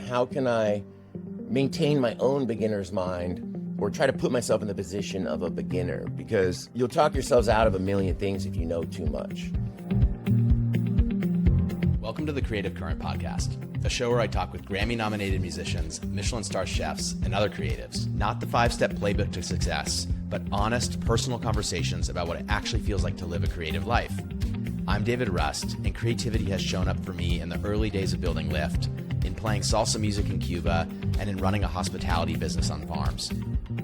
how can I maintain my own beginner's mind or try to put myself in the position of a beginner? Because you'll talk yourselves out of a million things if you know too much. Welcome to the Creative Current Podcast, a show where I talk with Grammy-nominated musicians, Michelin star chefs, and other creatives. Not the five-step playbook to success, but honest, personal conversations about what it actually feels like to live a creative life. I'm David Rust, and creativity has shown up for me in the early days of building Lyft, in playing salsa music in Cuba, and in running a hospitality business on farms.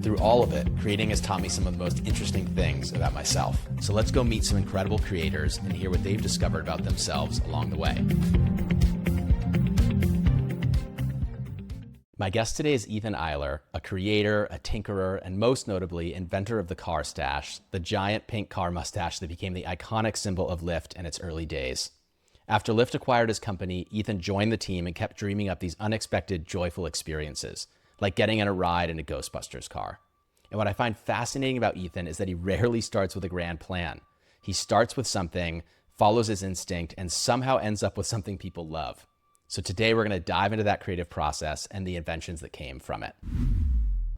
Through all of it, creating has taught me some of the most interesting things about myself. So let's go meet some incredible creators and hear what they've discovered about themselves along the way. My guest today is Ethan Eyler, a creator, a tinkerer, and most notably, inventor of the Carstache, the giant pink car mustache that became the iconic symbol of Lyft in its early days. After Lyft acquired his company, Ethan joined the team and kept dreaming up these unexpected, joyful experiences, like getting in a ride in a Ghostbusters car. And what I find fascinating about Ethan is that he rarely starts with a grand plan. He starts with something, follows his instinct, and somehow ends up with something people love. So today we're going to dive into that creative process and the inventions that came from it.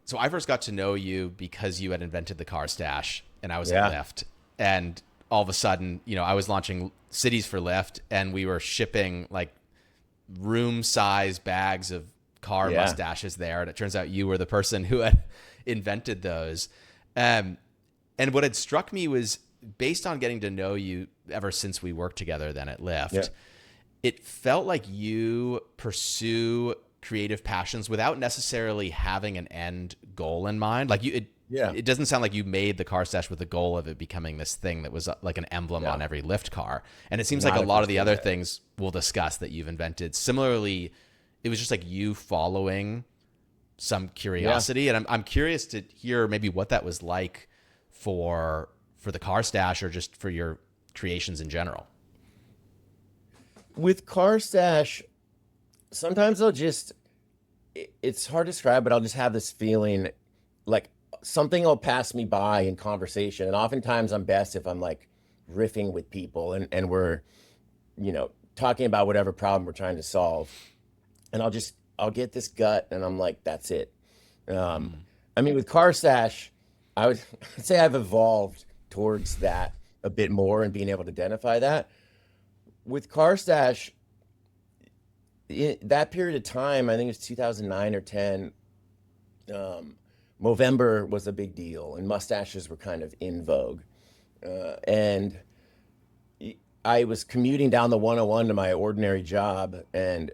So I first got to know you because you had invented the Carstache, and I was at Lyft. And all of a sudden, I was launching cities for Lyft, and we were shipping like room-size bags of car mustaches there. And it turns out you were the person who had invented those. And what had struck me was, based on getting to know you ever since we worked together then at Lyft, it felt like you pursue creative passions without necessarily having an end goal in mind. Like it doesn't sound like you made the Carstache with the goal of it becoming this thing that was like an emblem on every Lyft car. And it seems like a lot of the other things we'll discuss that you've invented. Similarly, it was just like you following some curiosity. And I'm curious to hear maybe what that was like for the Carstache or just for your creations in general. With Carstache, sometimes it's hard to describe, but I'll just have this feeling like something will pass me by in conversation. And oftentimes I'm best if I'm like riffing with people and we're, talking about whatever problem we're trying to solve. And I'll get this gut and I'm like, that's it. With Carstache, I would say I've evolved towards that a bit more and being able to identify that. With Carstache, that period of time, I think it was 2009 or 10, Movember was a big deal and mustaches were kind of in vogue. And I was commuting down the 101 to my ordinary job, and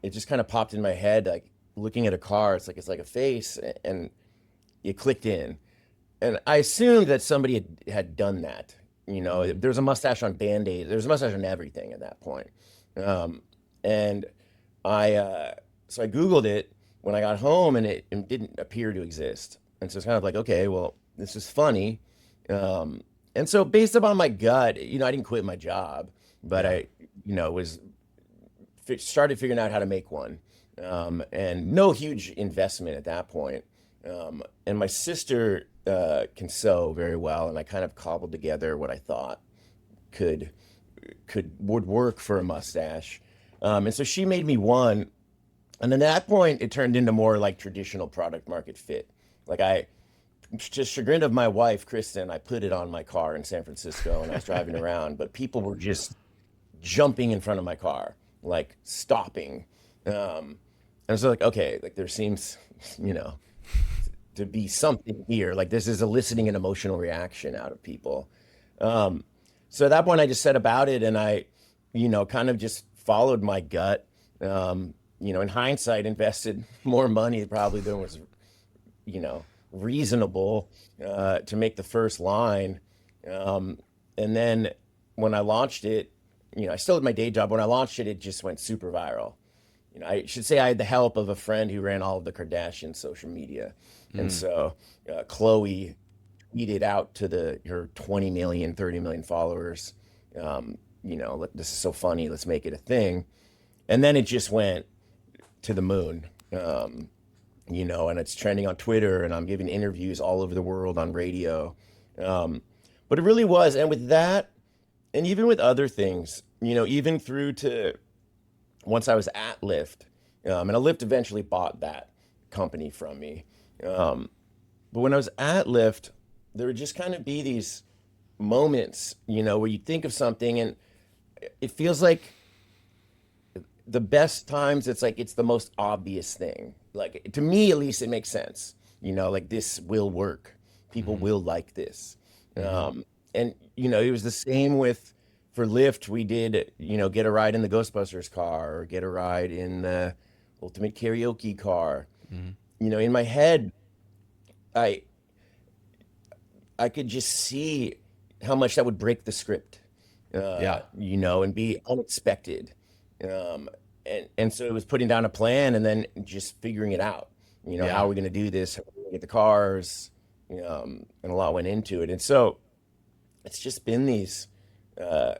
it just kind of popped in my head, like looking at a car, it's like a face, and it clicked in. And I assumed that somebody had done that. There's a mustache on Band-Aid. There's a mustache on everything at that point. And so I Googled it when I got home, and it didn't appear to exist. And so it's kind of like, okay, well, this is funny. And so based upon my gut, I didn't quit my job, but I, started figuring out how to make one. And no huge investment at that point. And my sister can sew very well, and I kind of cobbled together what I thought would work for a mustache. And so she made me one, and then at that point it turned into more like traditional product market fit. Like to chagrin of my wife, Kristen, I put it on my car in San Francisco and I was driving around, but people were just jumping in front of my car, like stopping. And I was like, okay, like there seems, to be something here. Like this is eliciting an emotional reaction out of people. So at that point I just set about it, and I, kind of just followed my gut. In hindsight, invested more money probably than was, reasonable to make the first line. And then when I launched it, I still had my day job. When I launched it, it just went super viral. I should say I had the help of a friend who ran all of the Kardashian social media. And so Chloe tweeted out to her 20 million, 30 million followers, this is so funny, let's make it a thing. And then it just went to the moon, and it's trending on Twitter, and I'm giving interviews all over the world on radio. But it really was. And with that, and even with other things, even through to once I was at Lyft, And Lyft eventually bought that company from me. Um, but when I was at Lyft, there would just kind of be these moments, where you think of something and it feels like the best times it's like it's the most obvious thing. Like to me at least it makes sense. Like this will work. People Mm-hmm. will like this. Mm-hmm. And it was the same with for Lyft. We did, get a ride in the Ghostbusters car or get a ride in the ultimate karaoke car. Mm-hmm. In my head, I I could just see how much that would break the script, Yeah. and be unexpected. Um, and so it was putting down a plan and then just figuring it out. How Yeah. are we going to do this? How are we going to get the cars? And a lot went into it. And so it's just been these uh,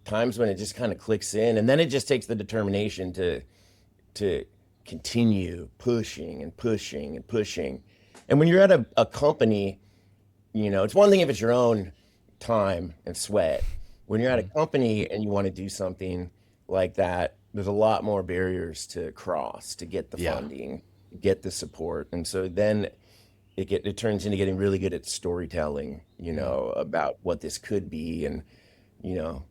times when it just kind of clicks in, and then it just takes the determination to continue pushing and pushing and pushing. And when you're at a company, it's one thing if it's your own time and sweat. When you're at a Mm-hmm. company and you want to do something like that, there's a lot more barriers to cross to get the Yeah. funding, get the support. And so then it turns into getting really good at storytelling, Mm. about what this could be. And, you know,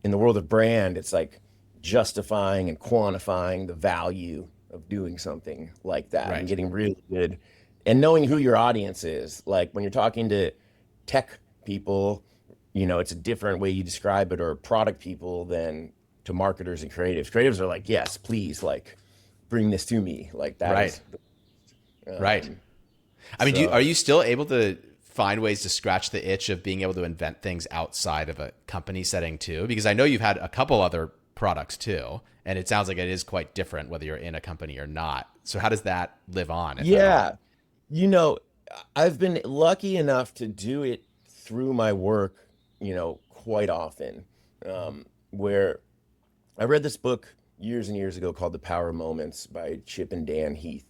in the world of brand, it's like justifying and quantifying the value of doing something like that and Right. getting really good and knowing who your audience is. Like when you're talking to tech people, it's a different way you describe it, or product people than to marketers and creatives. Creatives are like, yes, please, like, bring this to me. Like that Right. is, Right. um, I mean, are so you still able to find ways to scratch the itch of being able to invent things outside of a company setting too? Because I know you've had a couple other products too, and it sounds like it is quite different whether you're in a company or not. So how does that live on, if at all? yeah, you know, I've been lucky enough to do it through my work, quite often. Where I read this book years and years ago called The Power of Moments by Chip and Dan Heath.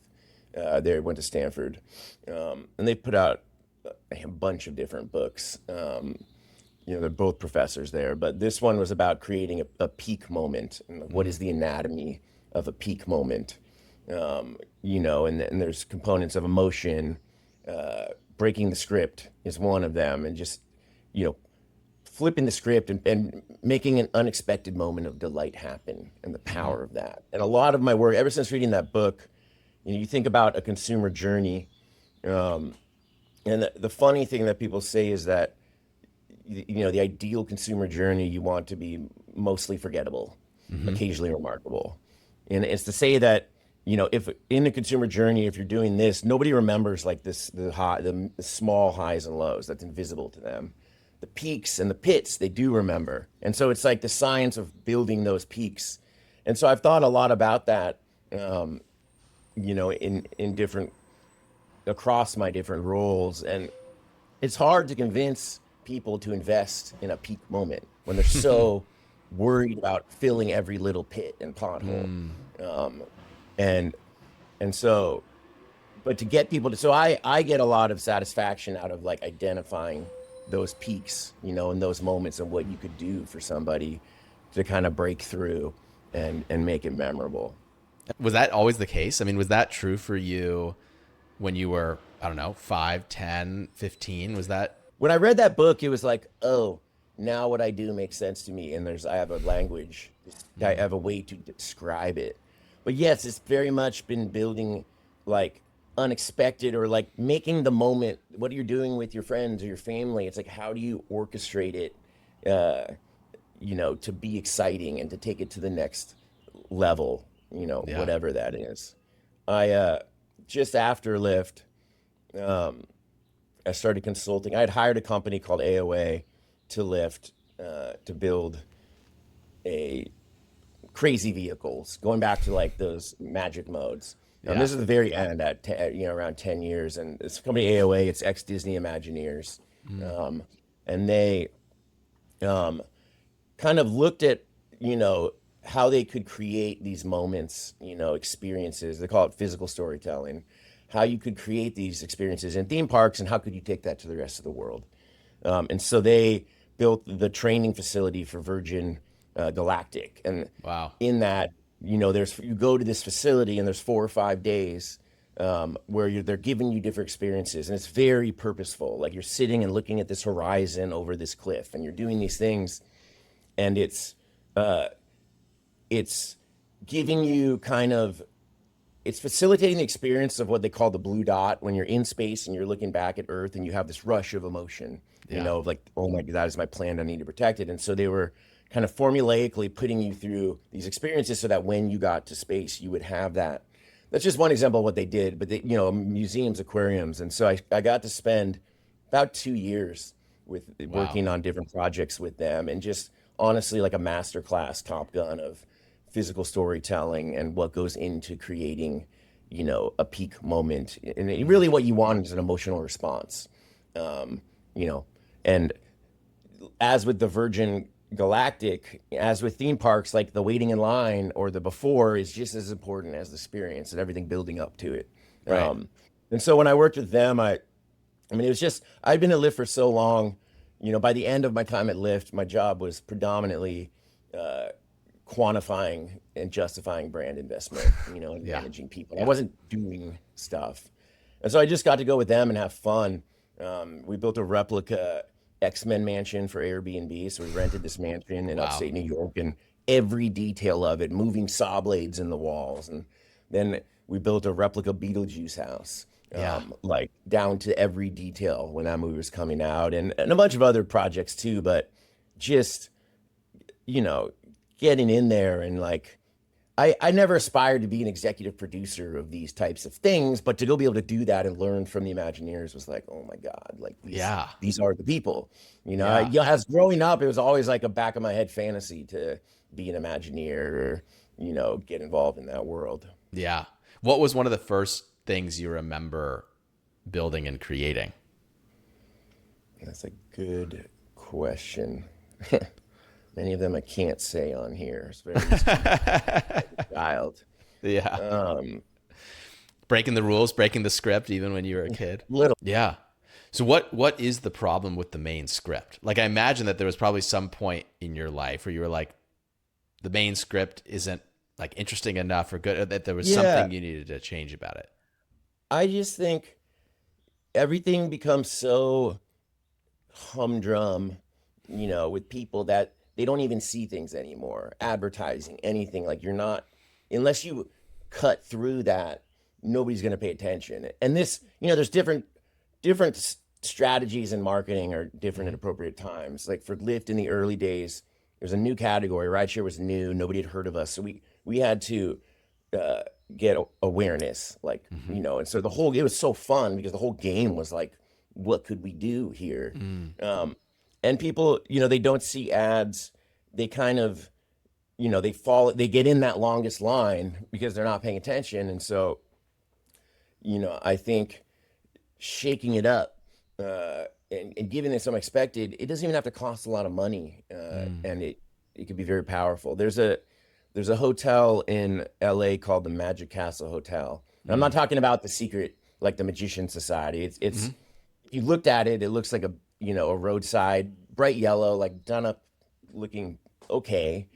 They went to Stanford, and they put out a bunch of different books. They're both professors there, but this one was about creating a peak moment and like, what Mm-hmm. is the anatomy of a peak moment. And there's components of emotion. Breaking the script is one of them, and just you know flipping the script and making an unexpected moment of delight happen, and the Mm-hmm. power of that. And a lot of my work, ever since reading that book, you think about a consumer journey. Um, and the funny thing that people say is that the ideal consumer journey you want to be mostly forgettable, Mm-hmm. occasionally remarkable. And it's to say that, if in a consumer journey, if you're doing this, nobody remembers like this, the small highs and lows that's invisible to them. The peaks and the pits, they do remember. And so it's like the science of building those peaks. And so I've thought a lot about that, um, in different, across my different roles. And it's hard to convince people to invest in a peak moment when they're so worried about filling every little pit and pothole. Mm. Um, and and so, but to get people to, so I get a lot of satisfaction out of like identifying those peaks, and those moments and what you could do for somebody to kind of break through and make it memorable. Was that always the case? I mean, was that true for you when you were, I don't know, 5, 10, 15? Was that? When I read that book, it was like, oh, now what I do makes sense to me. And I have a language, I Mm. have a way to describe it. But yes, it's very much been building like unexpected, or like making the moment, what you're doing with your friends or your family. It's like, how do you orchestrate it, uh, to be exciting and to take it to the next level, Yeah. whatever that is. I, just after Lyft, um, I started consulting. I had hired a company called AOA to Lyft, to build a crazy vehicles, going back to like those magic modes. Yeah. This is the very end at around 10 years, and this company AOA, it's ex Disney Imagineers, Mm. um, and they um, kind of looked at you know how they could create these moments, experiences. They call it physical storytelling. How you could create these experiences in theme parks, and how could you take that to the rest of the world? And so they built the training facility for Virgin Galactic, and Wow. in that. you go to this facility and there's 4 or 5 days where they're giving you different experiences, and it's very purposeful. Like you're sitting and looking at this horizon over this cliff, and you're doing these things, and it's giving you it's facilitating the experience of what they call the blue dot when you're in space and you're looking back at Earth and you have this rush of emotion, Yeah. of like, oh my God, that is my planet, I need to protect it. And so they were kind of formulaically putting you through these experiences so that when you got to space, you would have that. That's just one example of what they did, but museums, aquariums. And so I got to spend about 2 years with Wow. working on different projects with them, and just honestly like a masterclass Top Gun of physical storytelling and what goes into creating, a peak moment. And really what you want is an emotional response. Um, you know, and as with the Virgin Galactic, as with theme parks, like the waiting in line or the before is just as important as the experience and everything building up to it. Right. And so when I worked with them, I mean, it was just, I'd been at Lyft for so long, by the end of my time at Lyft, my job was predominantly uh, quantifying and justifying brand investment, and Yeah. managing people. I Yeah. wasn't doing stuff. And so I just got to go with them and have fun. We built a replica X-Men mansion for Airbnb. So we rented this mansion in Wow. upstate New York, and every detail of it, moving saw blades in the walls. And then we built a replica Beetlejuice house, Yeah. like down to every detail when that movie was coming out, and a bunch of other projects too. But just, you know, getting in there and like, I never aspired to be an executive producer of these types of things, but to go be able to do that and learn from the Imagineers was like, oh my God, like Yeah. these are the people. Yeah. As growing up, it was always like a back of my head fantasy to be an Imagineer or, get involved in that world. Yeah. What was one of the first things you remember building and creating? That's a good question. Many of them I can't say on here. It's very child. Yeah. Breaking the rules, breaking the script, even when you were a kid. Little. Yeah. So what is the problem with the main script? Like I imagine that there was probably some point in your life where you were like, the main script isn't like interesting enough or good, or that there was Yeah, something you needed to change about it. I just think everything becomes so humdrum, with people that they don't even see things anymore. Advertising, anything, like you're not, unless you cut through that, nobody's going to pay attention. And this, there's different strategies in marketing are different at Hmm. appropriate times. Like for Lyft in the early days, there's a new category. Rideshare was new. Nobody had heard of us. So we had to uh, get awareness, like, Hmm. and so it was so fun because the whole game was like, what could we do here? Mm. And people, they don't see ads. They kind of, they get in that longest line because they're not paying attention. And so, I think shaking it up and giving it some expected, it doesn't even have to cost a lot of money, Mm. and it could be very powerful. There's a hotel in LA called the Magic Castle Hotel. And I'm not Mm. talking about the secret, like the Magician Society. It's Hmm. if you looked at it, it looks like a roadside bright yellow, like done up, looking okay.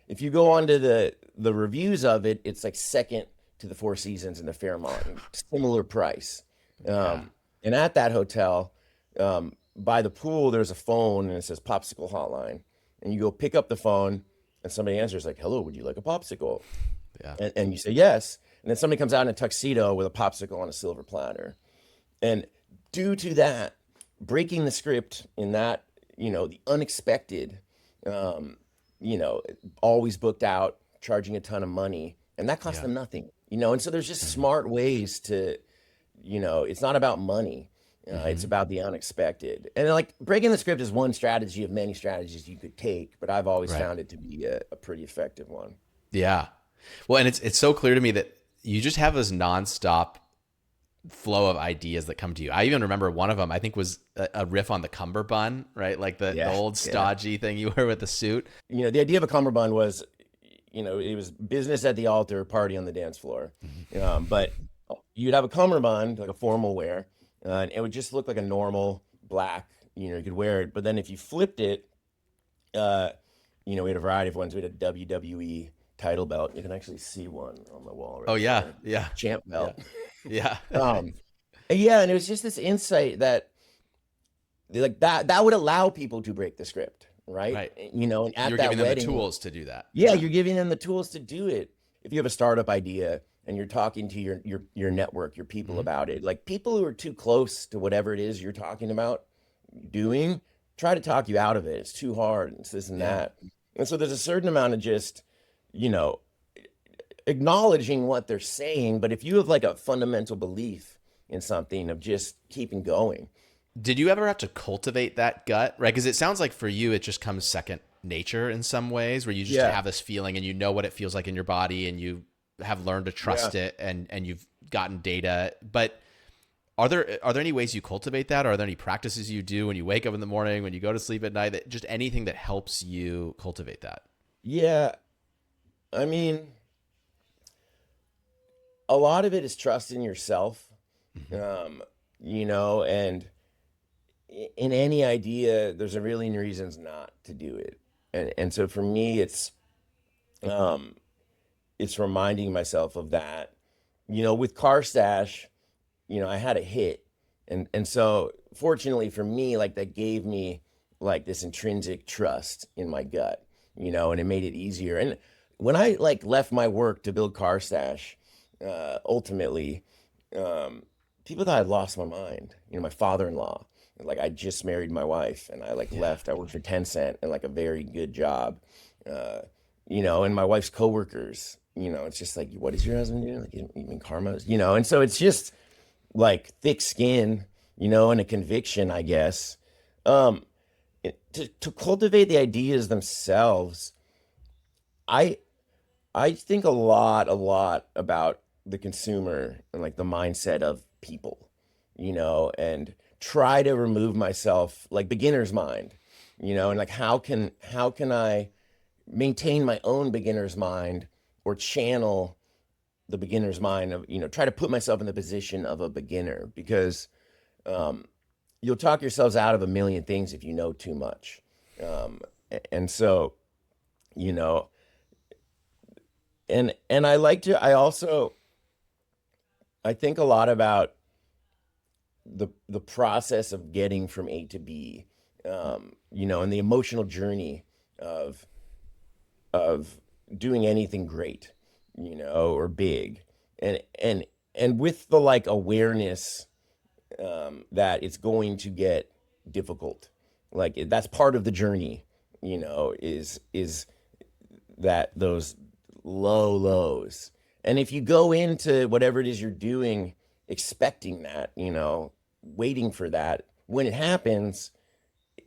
If you go onto the reviews of it, it's like second to the Four Seasons and the Fairmont, similar price. Yeah. And at that hotel, by the pool, there's a phone and it says popsicle hotline. And you go pick up the phone, and somebody answers like, "Hello, would you like a popsicle?" Yeah. And you say yes. And then somebody comes out in a tuxedo with a popsicle on a silver platter. And due to that, breaking the script in that, the unexpected, um, you know, always booked out, charging a ton of money, and that cost Yeah. them nothing, and so there's just Hmm. smart ways to, it's not about money. It's Hmm. about the unexpected. And like breaking the script is one strategy of many strategies you could take, but I've always Right. found it to be a pretty effective one. Yeah. Well, and it's so clear to me that you just have this nonstop flow of ideas that come to you. I even remember one of them, I think, was a riff on the cummerbund, right? Like the Yeah, old yeah. stodgy thing you wear with the suit. The idea of a cummerbund was, it was business at the altar, party on the dance floor. But you'd have a cummerbund, like a formal wear, and it would just look like a normal black, you could wear it. But then if you flipped it, uh, we had a variety of ones. We had a WWE title belt. You can actually see one on the wall Oh right yeah, there. yeah, Champ yeah, belt. yeah. Um, yeah, and it was just this insight that like that would allow people to break the script, right? Right. And at You're that giving them the wedding, tools to do that. yeah, you're giving them the tools to do it. If you have a startup idea and you're talking to your network, your people Hmm. about it, like people who are too close to whatever it is you're talking about doing, try to talk you out of it. It's too hard. It's this and Yeah. that. And so there's a certain amount of just, you know, acknowledging what they're saying, but if you have like a fundamental belief in something of just keeping going. Did you ever have to cultivate that gut? Right? Because it sounds like for you, it just comes second nature in some ways, where you just Yeah. have this feeling and you know what it feels like in your body, and you have learned to Yeah. trust it, and you've gotten data. But are there any ways you cultivate that? Or are there any practices you do when you wake up in the morning, when you go to sleep at night, that just anything that helps you cultivate that? Yeah. I mean, a lot of it is trust in yourself. Hmm. Um, and in any idea, there's a million reasons not to do it. And so for me, um, it's reminding myself of that. With Carstache, I had a hit. And so fortunately for me, like that gave me like this intrinsic trust in my gut, and it made it easier. And when I like left my work to build Carstache, ultimately, um, people thought I'd lost my mind. My father-in-law, like I just married my wife and I like Yeah. left. I worked for 10 Cent and like a very good job. Uh, and my wife's coworkers, it's just like, what is your husband doing? Like even karma, and so it's just like thick skin, and a conviction, I guess. Um, to cultivate the ideas themselves, I I think a lot about the consumer and like the mindset of people, and try to remove myself like beginner's mind, and like how can I maintain my own beginner's mind or channel the beginner's mind of, try to put myself in the position of a beginner because um, you'll talk yourselves out of a million things if you know too much. And so, you know, and I think a lot about the process of getting from A to B, and the emotional journey of of doing anything great, or big. And with the like awareness that it's going to get difficult. Like that's part of the journey, is that those low lows. And if you go into whatever it is you're doing expecting that, waiting for that, when it happens,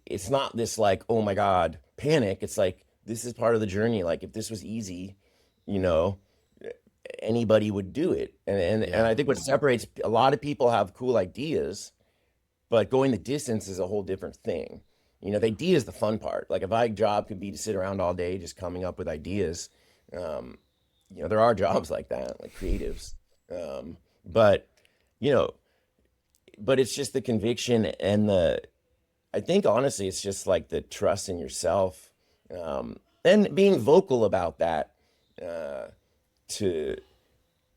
it's not this like, oh my God, panic. It's like this is part of the journey. Like if this was easy, you know, anybody would do it. And Yeah. I think what separates a lot of people have cool ideas, but going the distance is a whole different thing. The idea is the fun part. Like if my job could be to sit around all day just coming up with ideas, um, there are jobs like that, like creatives. But you know, but it's just the conviction and I think honestly, it's just like the trust in yourself, and being vocal about that uh, to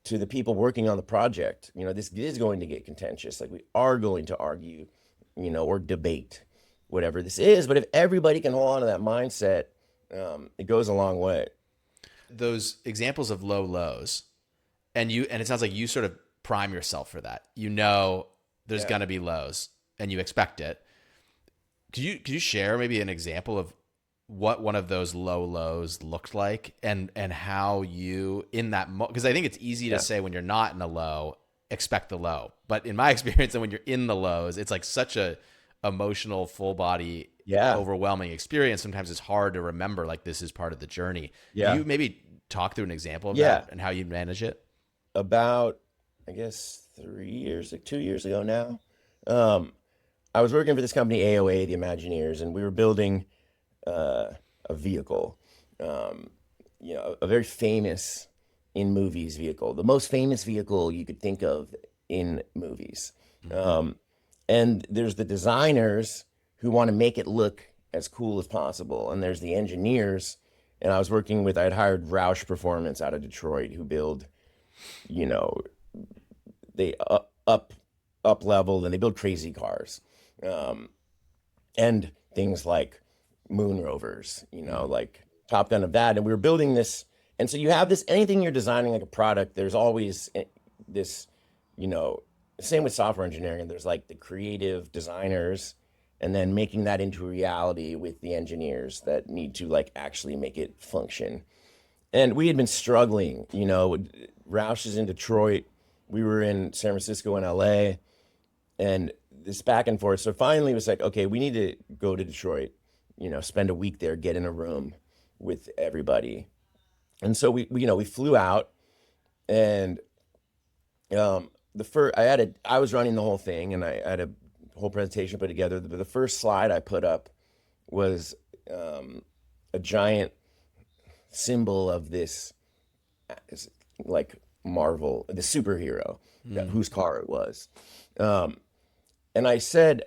to the people working on the project. This is going to get contentious. Like we are going to argue, or debate, whatever this is. But if everybody can hold on to that mindset, it goes a long way. Those examples of low lows, and it sounds like you sort of prime yourself for that. You know there's Yeah. gonna be lows and you expect it. Could you share maybe an example of what one of those low lows looked like, and how you in that because I think it's easy to Yeah. say when you're not in a low, expect the low. But in my experience, and when you're in the lows, it's like such a emotional, full body, Yeah. overwhelming experience. Sometimes it's hard to remember like this is part of the journey. Can Yeah. you maybe talk through an example of Yeah. that and how you manage it? About, I guess, 3 years, like 2 years ago now, um, I was working for this company, AOA, the Imagineers, and we were building uh, a vehicle, um, a very famous in movies vehicle, the most famous vehicle you could think of in movies. Mm-hmm. Um, and there's the designers who want to make it look as cool as possible, and there's the engineers and I had hired Roush Performance out of Detroit, who build, you know, they up level, and they build crazy cars, um, and things like moon rovers, Mm. like Top Gun of that. And we were building this, and so you have this, anything you're designing like a product, there's always this, you know, same with software engineering. There's like the creative designers, and then making that into reality with the engineers that need to like actually make it function. And we had been struggling, Roush is in Detroit. We were in San Francisco and LA, and this back and forth. So finally it was like, okay, we need to go to Detroit, spend a week there, get in a room with everybody. And so we flew out, and I was running the whole thing, and I had a whole presentation put together. The first slide I put up was um, a giant symbol of this, like Marvel, the superhero, Mm. whose car it was. Um, and I sat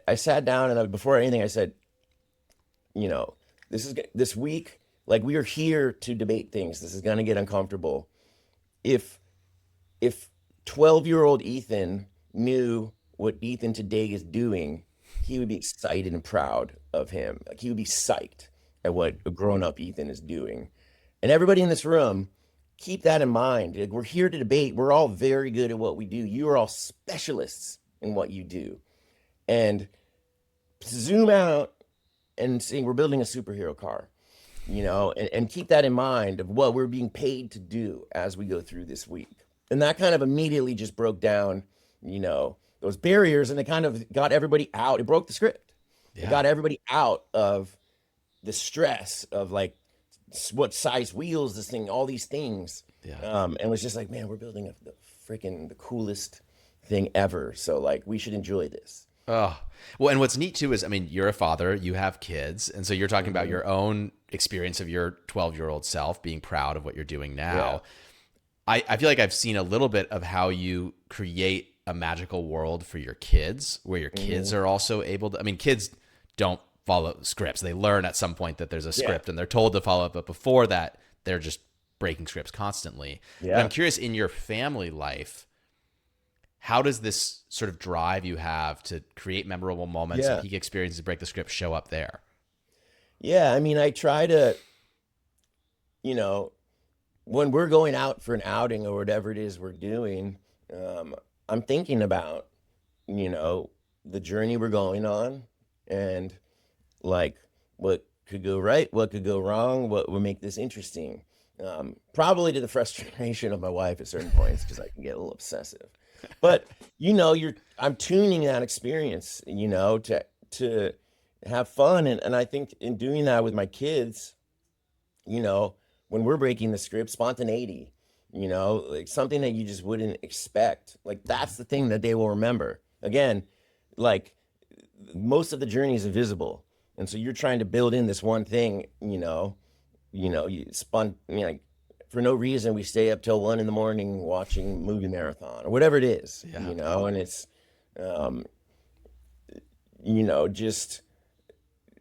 down, and before anything, I said, you know, this week, like, we are here to debate things. This is going to get uncomfortable. If if 12-year-old Ethan knew what Ethan today is doing, he would be excited and proud of him. Like, he would be psyched at what a grown-up Ethan is doing. And everybody in this room, keep that in mind. Like, we're here to debate. We're all very good at what we do. You are all specialists in what you do. And zoom out and see, we're building a superhero car, and keep that in mind of what we're being paid to do as we go through this week. And that kind of immediately just broke down, those barriers, and it kind of got everybody out. It broke the script. It Yeah. got everybody out of the stress of like, what size wheels this thing, all these things. Yeah. And was just like, man, we're building the coolest thing ever. So like, we should enjoy this. Oh, well, and what's neat too is, I mean, you're a father, you have kids. And so you're talking about Mhm. your own experience of your 12-year-old self being proud of what you're doing Yeah. now. I feel like I've seen a little bit of how you create a magical world for your kids where your kids Hmm. are also able to, I mean, kids don't follow scripts. They learn at some point that there's a Yeah. script and they're told to follow it. But before that, they're just breaking scripts constantly. But I'm Yeah. curious, in your family life, how does this sort of drive you have to create memorable moments and Yeah. peak experiences, break the script, show up there? Yeah. I mean, I try to, you know, when we're going out for an outing or whatever it is we're doing, um, I'm thinking about, you know, the journey we're going on, and like, what could go right, what could go wrong, what would make this interesting. Probably to the frustration of my wife at certain points, because I can get a little obsessive. But I'm tuning that experience, to have fun, and I think in doing that with my kids, you know, when we're breaking the script, spontaneity, like something that you just wouldn't expect. Like, that's the thing that they will remember. Again, like, most of the journey is invisible. And so you're trying to build in this one thing, you spun, like, for no reason, we stay up till 1 in the morning watching movie marathon or whatever it is, Yeah. and it's, um, just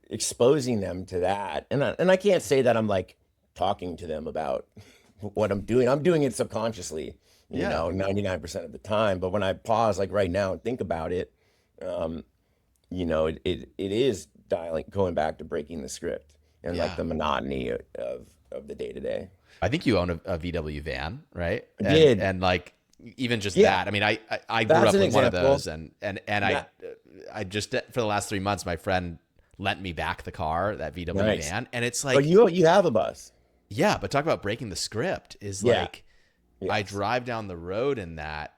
exposing them to that. And I can't say that I'm like talking to them about what I'm doing. I'm doing it subconsciously, Yeah. 99% of the time. But when I pause, like right now, and think about it, um, it is going back to breaking the script and like Yeah. the monotony of the day to day. I think you own a VW van, right? I And did. like even just Yeah, that. I mean, I grew that's up an with one of example. those, and That I just for the last 3 months, my friend lent me back the car, that VW nice. van, and it's Oh, like, you have a bus. yeah, but talk about breaking the script is Yeah. like I Yes. drive down the road in that,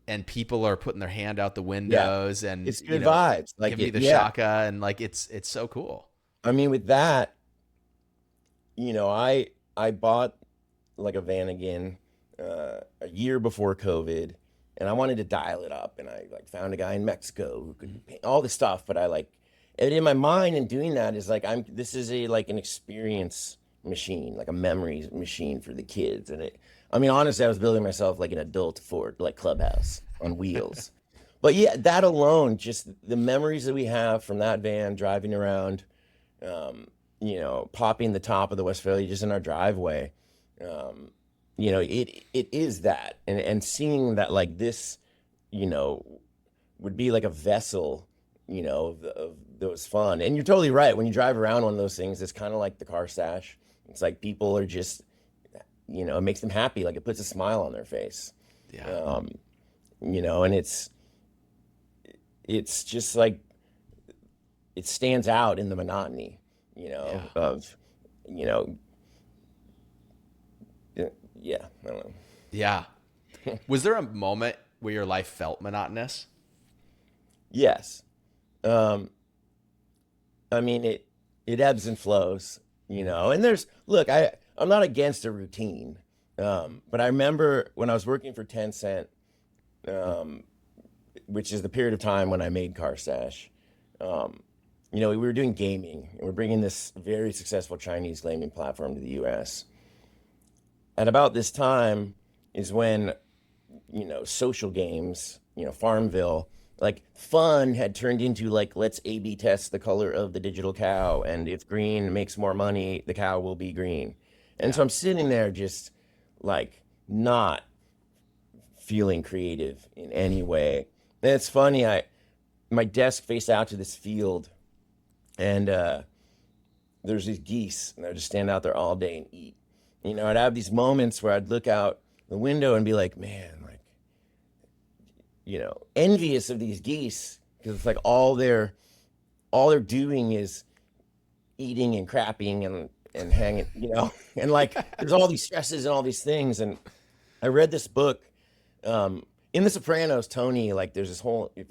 and people are putting their hand out the Yeah. windows and It's good vibes. Like giving me it. the Yeah. shaka, and like it's so cool. I mean, with that, I bought like a van again a year before COVID, and I wanted to dial it up, and I like found a guy in Mexico who could paint all this stuff. But I like, and in my mind, in doing that is like, this is a like an experience machine, like a memory machine for the kids. And I mean, honestly, I was building myself like an adult Ford, like Clubhouse on wheels. But yeah, that alone, just the memories that we have from that van driving around, um, popping the top of the Westphalia just in our driveway. It is that, and seeing that like this, you know, would be like a vessel, that was fun. And you're totally right. When you drive around one of those things, it's kind of like the Carstache. It's like people are just, it makes them happy. Like it puts a smile on their face. Yeah. Um, and it's just like it stands out in the monotony, Yeah. of, you know, yeah, I don't know. Yeah. Was there a moment where your life felt monotonous? Yes. Um, I mean, it ebbs and flows, and look, I'm not against a routine. But I remember when I was working for 10 Cent, um, which is the period of time when I made Carstache. We were doing gaming and we're bringing this very successful Chinese gaming platform to the US. At about this time is when, social games, Farmville, like fun had turned into like, let's A/B test the color of the digital cow. And if green makes more money, the cow will be green. And so Yeah. I'm sitting there just like not feeling creative in any way. And it's funny, my desk faced out to this field, and there's these geese, and I would just stand out there all day and eat. I'd have these moments where I'd look out the window and be like, man, like, envious of these geese because it's like all they're doing is eating and crapping and hanging, and like there's all these stresses and all these things. And I read this book, in The Sopranos. Tony, like, there's this whole, if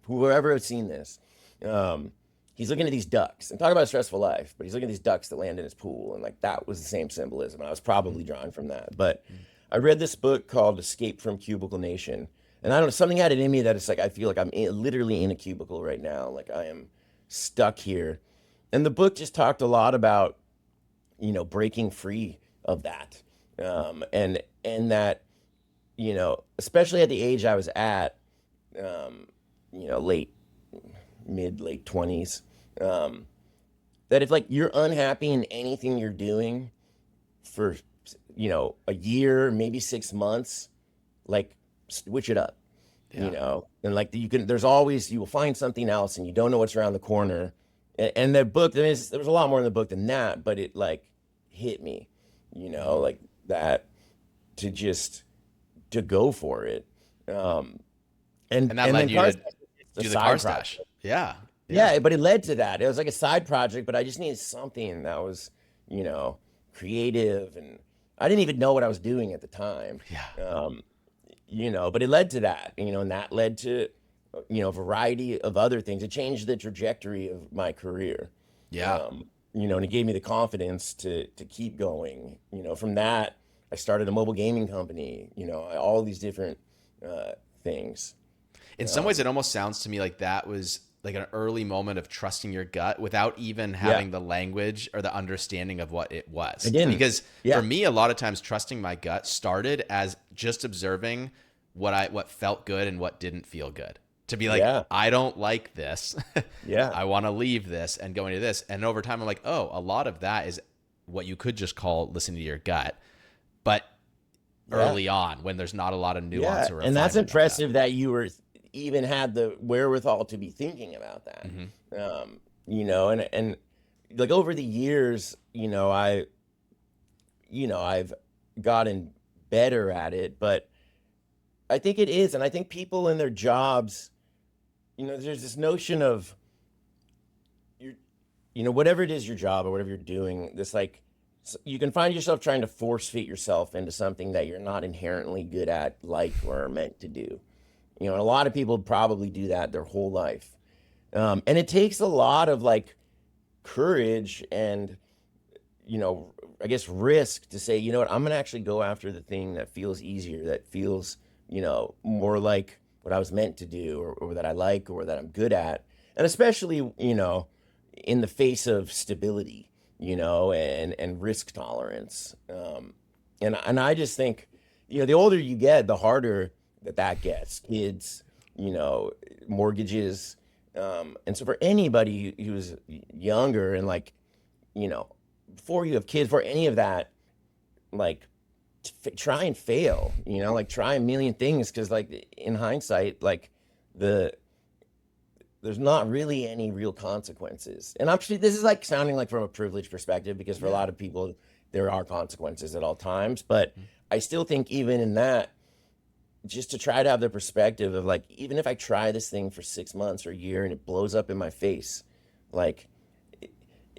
whoever has seen this, he's looking at these ducks and talk about a stressful life, but he's looking at these ducks that land in his pool, and like that was the same symbolism. I was probably drawn from that, but I read this book called Escape from Cubicle Nation, and I don't know, something had it in me that it's like I feel like literally in a cubicle right now, like I am stuck here. And the book just talked a lot about breaking free of that, and that especially at the age I was at, late mid late 20s, that if like you're unhappy in anything you're doing for a year, maybe 6 months, like switch it up, Yeah. and like you will find something else, and you don't know what's around the corner. And the book, there was a lot more in the book than that, but it like hit me, like that, to go for it. Um, And that and led then you to Carstache, it's a do the side Carstache. project. Yeah. Yeah. Yeah, but it led to that. It was like a side project, but I just needed something that was, creative, and I didn't even know what I was doing at the time. Yeah. But it led to that, and that led to, a variety of other things. It changed the trajectory of my career. Yeah. And it gave me the confidence to keep going. From that, I started a mobile gaming company, all these different things. In some ways, it almost sounds to me like that was like an early moment of trusting your gut without even Yeah, having the language or the understanding of what it I was. didn't. Because for Yeah, me, a lot of times trusting my gut started as just observing what felt good and what didn't feel good. To be like, yeah, I don't like this. yeah, I want to leave this and go into this. And over time, I'm like, oh, a lot of that is what you could just call listening to your gut. But yeah. early on, when there's not a lot of Yeah, nuance or and that's refinement of that. impressive that you were even had the wherewithal to be thinking about that. Hmm. And like over the years, I've gotten better at it, but I think it is, and I think people in their jobs, there's this notion of your, whatever it is your job or whatever you're doing, this like you can find yourself trying to force fit yourself into something that you're not inherently good at, like, or are meant to do. And a lot of people probably do that their whole life. And it takes a lot of like courage and, I guess risk to say, what, I'm going to actually go after the thing that feels easier, that feels, more like what I was meant to do, or that I like, or that I'm good at. And especially, in the face of stability, and risk tolerance. And I just think, the older you get, the harder that gets. Kids, mortgages. And so for anybody who's younger and like, you know, before you have kids, for any of that, like try and fail, like try a million things. Cause like in hindsight, like the, there's not really any real consequences. And actually, this is like sounding like from a privileged perspective, because for a Yeah. lot of people, there are consequences at all times. But I still think even in that, just to try to have the perspective of like, even if I try this thing for 6 months or a year and it blows up in my face, like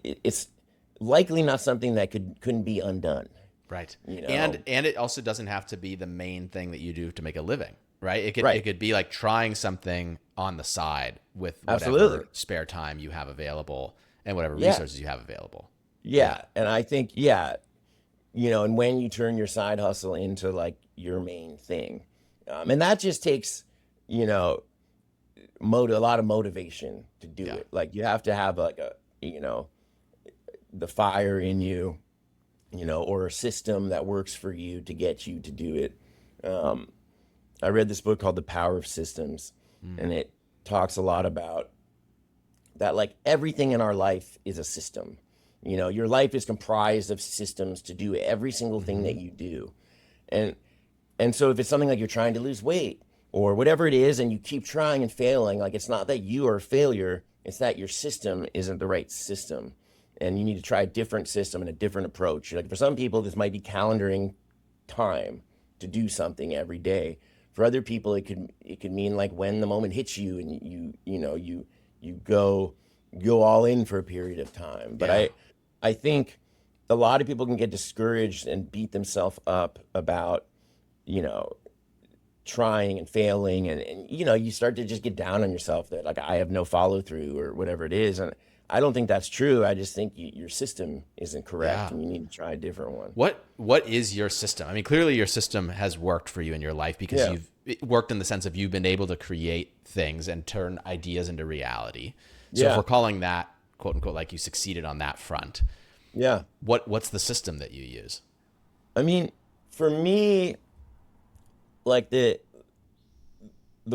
it's likely not something that couldn't be undone, Right. you And know? it also doesn't have to be the main thing that you do to make a living, right? It Right. could be like trying something on the side with Absolutely. whatever spare time you have available and whatever Yeah. resources you have available. Yeah. Yeah. And I think, and when you turn your side hustle into like your main thing, and that just takes, you know, a lot of motivation to do Yeah. it. Like you have to have like the fire in you, or a system that works for you to get you to do it. Um, I read this book called The Power of Systems, Mm. and it talks a lot about that, like everything in our life is a system. Your life is comprised of systems to do every single thing Mm-hmm. that you do. And so if it's something like you're trying to lose weight or whatever it is, and you keep trying and failing, like it's not that you are a failure, it's that your system isn't the right system. And you need to try a different system and a different approach. Like for some people, this might be calendaring time to do something every day. For other people, it could mean like when the moment hits you and you go all in for a period of time. But Yeah. I think a lot of people can get discouraged and beat themselves up about, you know, trying and failing, and you start to just get down on yourself that like I have no follow through or whatever it is. And I don't think that's true. I just think your system isn't correct Yeah. and you need to try a different one. What is your system? I mean, clearly your system has worked for you in your life because Yeah. you've it worked in the sense of you've been able to create things and turn ideas into reality. So if we're Yeah. calling that quote unquote like you succeeded on that front, Yeah. what's the system that you use? I mean, for me, like the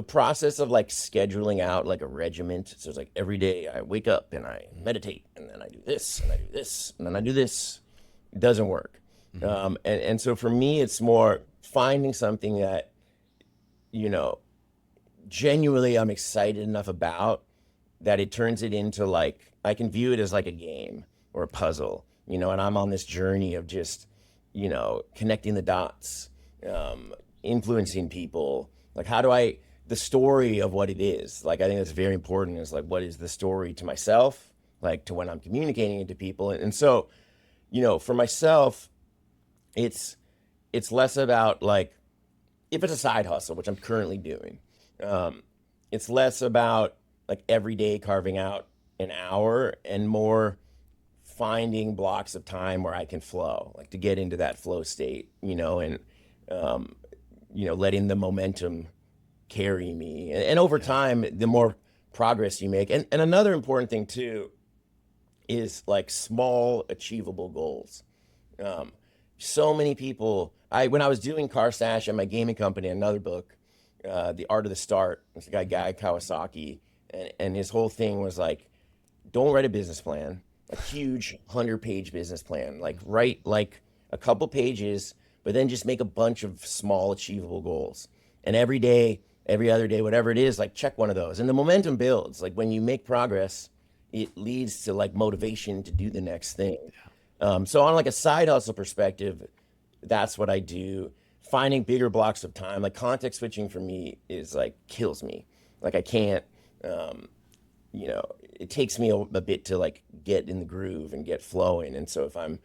process of like scheduling out like a regiment. So it's like every day I wake up and I meditate, and then I do this and I do this and then I do this. It doesn't work. Mm-hmm. And so for me, it's more finding something that, you know, genuinely I'm excited enough about that it turns it into like, I can view it as like a game or a puzzle, and I'm on this journey of just, connecting the dots, influencing people. Like, how do the story of what it is? Like, I think that's very important is like, what is the story to myself, like to when I'm communicating it to people? And so, for myself, it's, less about like, if it's a side hustle, which I'm currently doing, um, it's less about like every day carving out an hour and more finding blocks of time where I can flow, like to get into that flow state, and um, letting the momentum carry me. And over Yeah. time, the more progress you make. And another important thing too is like small achievable goals. Um, so many people, when I was doing Carstache and my gaming company, another book, The Art of the Start, it's a guy Kawasaki, and his whole thing was like, don't write a business plan, a huge 100-page business plan. Like write like a couple pages, but then just make a bunch of small achievable goals. And every day, every other day, whatever it is, like check one of those. And the momentum builds. Like when you make progress, it leads to like motivation to do the next thing. So on like a side hustle perspective, that's what I do. Finding bigger blocks of time, like context switching for me is like kills me. Like I can't, um, it takes me a bit to like get in the groove and get flowing. And so if I'm,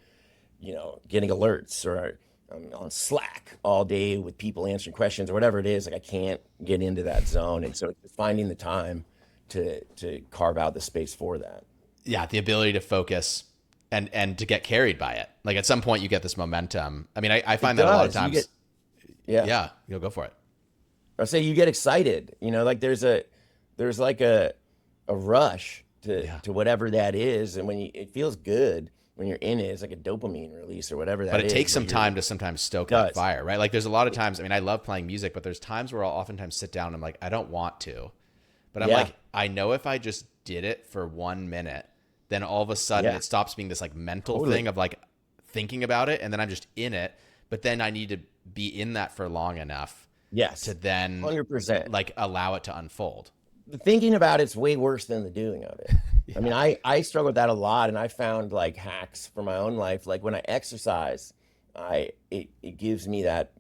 getting alerts or I'm on Slack all day with people answering questions or whatever it is, like I can't get into that zone. And so it's finding the time to carve out the space for that. Yeah, the ability to focus and to get carried by it. Like at some point you get this momentum. I mean, I It find that a lot of does. You get, times. yeah. Yeah, you'll go for it. I say you get excited, like there's like a rush Yeah. to whatever that is. And when it feels good when you're in it, it's like a dopamine release or whatever But that it is, takes where some you're, time to sometimes it stoke that does. fire, right? Like there's a lot of times, I mean, I love playing music, but there's times where I'll oftentimes sit down and I'm like, I don't want to. But I'm Yeah. like, I know if I just did it for 1 minute, then all of a sudden Yeah, it stops being this like mental thing totally. of like thinking about it, and then I'm just in it. But then I need to be in that for long enough to Yes, then 100%. like allow it to unfold. The thinking about it's way worse than the doing of it. I mean, Yeah. I struggle with that a lot, and I found like hacks for my own life. Like when I exercise, it gives me that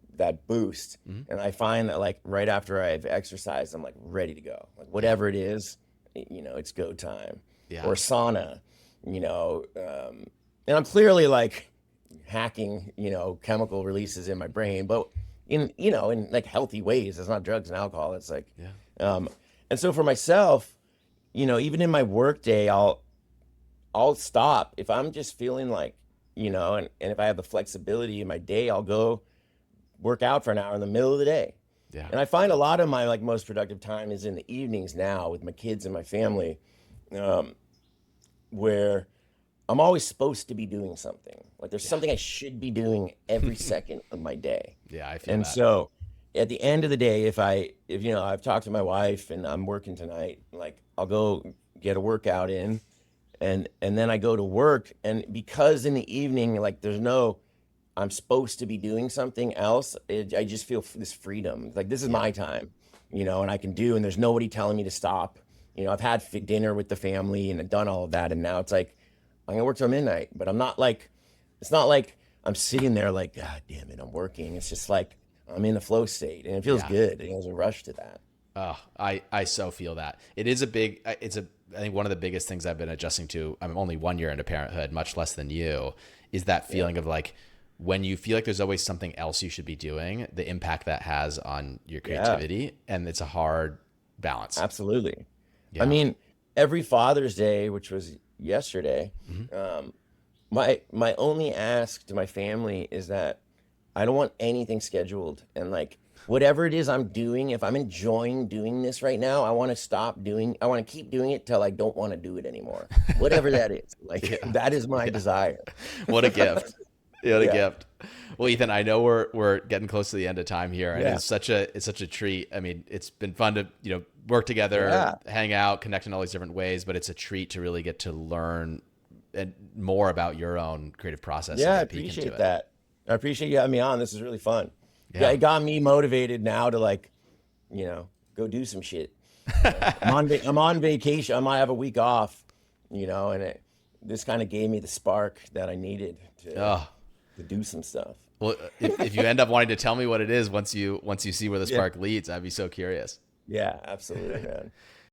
boost, Mhm. and I find that like right after I've exercised, I'm like ready to go. Like Yeah. whatever it is, it's go time. Yeah. Or sauna, you know, and I'm clearly like hacking, chemical releases in my brain, but in like healthy ways. It's not drugs and alcohol. It's like, Yeah. um, and so for myself, even in my work day, I'll stop if I'm just feeling like, and if I have the flexibility in my day, I'll go work out for an hour in the middle of the day. Yeah. And I find a lot of my like most productive time is in the evenings now with my kids and my family, um, where I'm always supposed to be doing something. Like there's Yeah. something I should be doing every second of my day. Yeah. I feel And that. so at the end of the day, if I've talked to my wife and I'm working tonight, like I'll go get a workout in, and then I go to work. And because in the evening, like there's no, I'm supposed to be doing something else. I just feel this freedom. Like this is Yeah. my time, and I can do, and there's nobody telling me to stop. I've had dinner with the family and I've done all of that. And now it's like, I'm gonna work till midnight, but I'm not like, it's not like I'm sitting there like, God damn it, I'm working. It's just like I'm in a flow state, and it feels Yeah. good. There's a rush to that. Oh, I so feel that. It is a big, I think one of the biggest things I've been adjusting to, I'm only 1 year into parenthood, much less than you, is that Yeah, feeling of like, when you feel like there's always something else you should be doing, the impact that has on your yeah, creativity. And it's a hard balance. absolutely. I Yeah. mean, every Father's Day, which was yesterday, Hmm. um, my only ask to my family is that I don't want anything scheduled, and like whatever it is I'm doing, if I'm enjoying doing this right now, I want to keep doing it till I don't want to do it anymore. Whatever that is. Like Yeah. that is my Yeah. desire. What a gift. What a Yeah. gift. Well, Ethan, I know we're getting close to the end of time here, and Yeah. it's such a treat. I mean, it's been fun to, work together, Yeah. hang out, connect in all these different ways, but it's a treat to really get to learn and more about your own creative process and Yeah, I get a peek into appreciate it. that. I appreciate you having me on. This is really fun. Yeah, Yeah. it got me motivated now to like, go do some shit. I'm on vacation. I might have a week off, and this kind of gave me the spark that I needed to Oh, to do some stuff. well, if you end up wanting to tell me what it is once you see where the Yeah. spark leads, I'd be so curious. Yeah, absolutely, man.